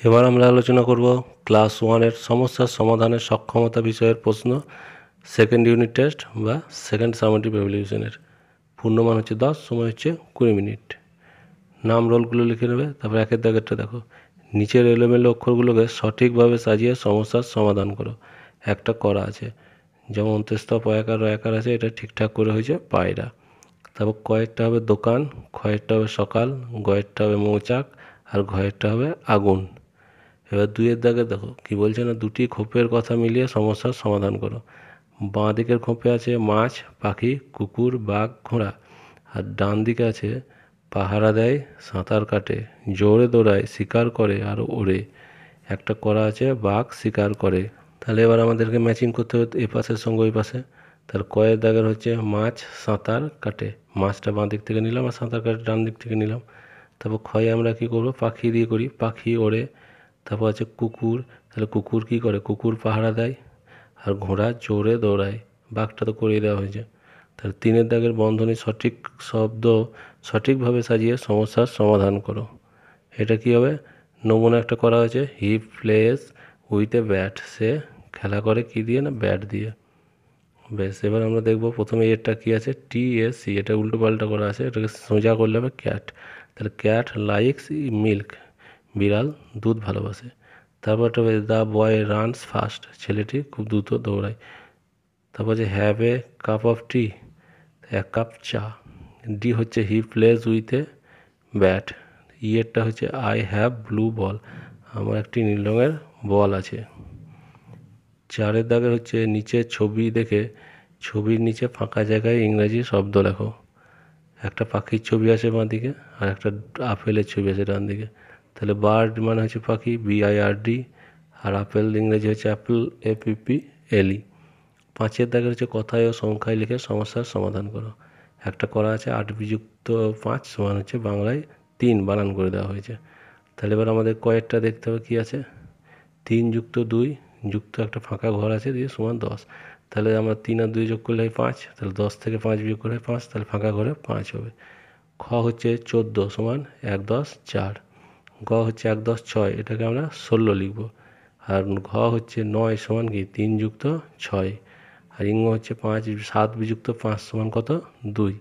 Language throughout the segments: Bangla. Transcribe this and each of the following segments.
এবার আমরা আলোচনা করব ক্লাস 1-এর সমস্যার সমাধানের সক্ষমতা বিষয়ের প্রশ্ন, সেকেন্ড ইউনিট টেস্ট বা সেকেন্ড সামেটিভ এভালুয়েশনের। পূর্ণমান হচ্ছে 10, সময় হচ্ছে 20 মিনিট। নাম রোলগুলো লিখে নেবে। তারপর একের দাগেরটা দেখো, নিচের এলোমেলো অক্ষরগুলোকে সঠিকভাবে সাজিয়ে সমস্যার সমাধান করো। একটা করা আছে, যেমন অন্ত্যেষ্টা পয়াকার রয়াকার আছে, এটা ঠিকঠাক করে হয়েছে পায়রা। তারপর কয়েরটা হবে দোকান, ক্ষয়েরটা হবে সকাল, গয়েরটা হবে মৌচাক, আর ঘয়েরটা হবে আগুন। এবার 2-এর দাগে দেখো কি বলছে না, দুটি খোপের কথা মিলিয়ে সমস্যার সমাধান করো। বাঁ দিকের খোপে আছে মাছ, পাখি, কুকুর, বাঘ, ঘোড়া। আর ডান দিকে আছে পাহারা দেয়, সাঁতার কাটে, জোরে দৌড়ায়, শিকার করে আর ওড়ে। একটা করা আছে বাঘ শিকার করে। তাহলে এবার আমাদেরকে ম্যাচিং করতে হবে এ পাশের সঙ্গে ওই পাশে। তাহলে কয়ের দাগের হচ্ছে মাছ সাঁতার কাটে, মাছটা বাঁ দিক থেকে নিলাম আর সাঁতার কাটে ডান দিক থেকে নিলাম। তারপর ক্ষয়ে আমরা কি করব, পাখি দিয়ে করি, পাখি ওড়ে। তারপর আছে কুকুর, তাহলে কুকুর কি করে, কুকুর পাহারা দেয়। আর ঘোড়া জোরে দৌড়ায়, বাঘটা তো করিয়ে দেওয়া হয়েছে। তাহলে 3-এর দাগের বন্ধনী সঠিক শব্দ সঠিকভাবে সাজিয়ে সমস্যার সমাধান করো। এটা কি হবে, নমুনা একটা করা হয়েছে, he plays with a bat, সে খেলা করে কি দিয়ে না, ব্যাট দিয়ে। বেশ, এবার আমরা দেখব প্রথমে এরটা কি আছে, TSC, এটা উল্টো পাল্টা করা আছে, এটাকে সোজা করলে হবে ক্যাট। তাহলে ক্যাট লাইকস মিল্ক, বিড়াল দুধ ভালোবাসে। তারপরটা হবে দ্য বয় রানস ফাস্ট, ছেলেটি খুব দ্রুত দৌড়ায়। তারপর they have a cup of tea, এক কাপ চা। ডি হচ্ছে he plays with a bat. ইয়েরটা হচ্ছে আই হ্যাভ ব্লু বল, আমার একটি নীল রঙের বল আছে। 4-এর দাগের হচ্ছে নিচে ছবি দেখে ছবির নিচে ফাঁকা জায়গায় ইংরাজি শব্দ লেখো। একটা পাখির ছবি আছে বাঁ দিকে আর একটা আপেলের ছবি আছে ডান দিকে। তাহলে বার্ড মানে হচ্ছে পাখি, BIRD, আর আপেল ইংরেজি হচ্ছে অ্যাপেল, APPLE। 5-এর দাগের হচ্ছে কথায় ও সংখ্যায় লিখে সমস্যার সমাধান করো। একটা করা আছে 8 বিযুক্ত 5 সমান হচ্ছে বাংলায় 3 বানান করে দেওয়া হয়েছে। তাহলে এবার আমাদের কয়েকটা দেখতে হবে কি আছে, 3 যুক্ত 2 যুক্ত একটা ফাঁকা ঘর আছে দিয়ে সমান 10। তাহলে আমরা 3 আর 2 যোগ করলে হয় 5, তাহলে 10 থেকে 5 বিয়োগ করে 5, তাহলে ফাঁকা ঘরে 5 হবে। খ হচ্ছে 14 সমান 1 10 4। গ হচ্ছে 1 10 6, এটাকে আমরা 16 লিখব। আর ঘ হচ্ছে 9 সমান কি 3 যুক্ত 6। আর ইঙ্গ হচ্ছে 5 7 বিযুক্ত 5 সমান কত, 2।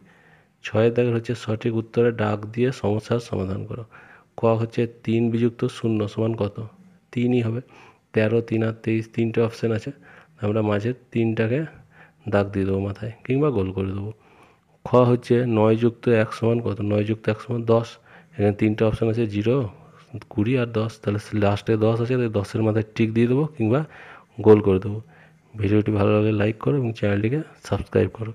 6-এর দাগের হচ্ছে সঠিক উত্তরে ডাক দিয়ে সমস্যার সমাধান করো। ক হচ্ছে 3 বিযুক্ত 0 সমান কত, 3ই হবে। 13 3 আর 23 তিনটে অপশান আছে, আমরা মাঝের 3টাকে দাগ দিয়ে দেবো মাথায়, কিংবা গোল করে দেবো। খ হচ্ছে 9 যুক্ত 1 সমান কত, 9 যুক্ত 1 সমান 10। এখানে তিনটে অপশান আছে 0, 20 আর 10, তাহলে লাস্টে 10 আছে, তাই 10-এর মাথায় টিক দিয়ে দেবো কিংবা গোল করে দেবো। ভিডিওটি ভালো লাগলে লাইক করো এবং চ্যানেলটিকে সাবস্ক্রাইব করো।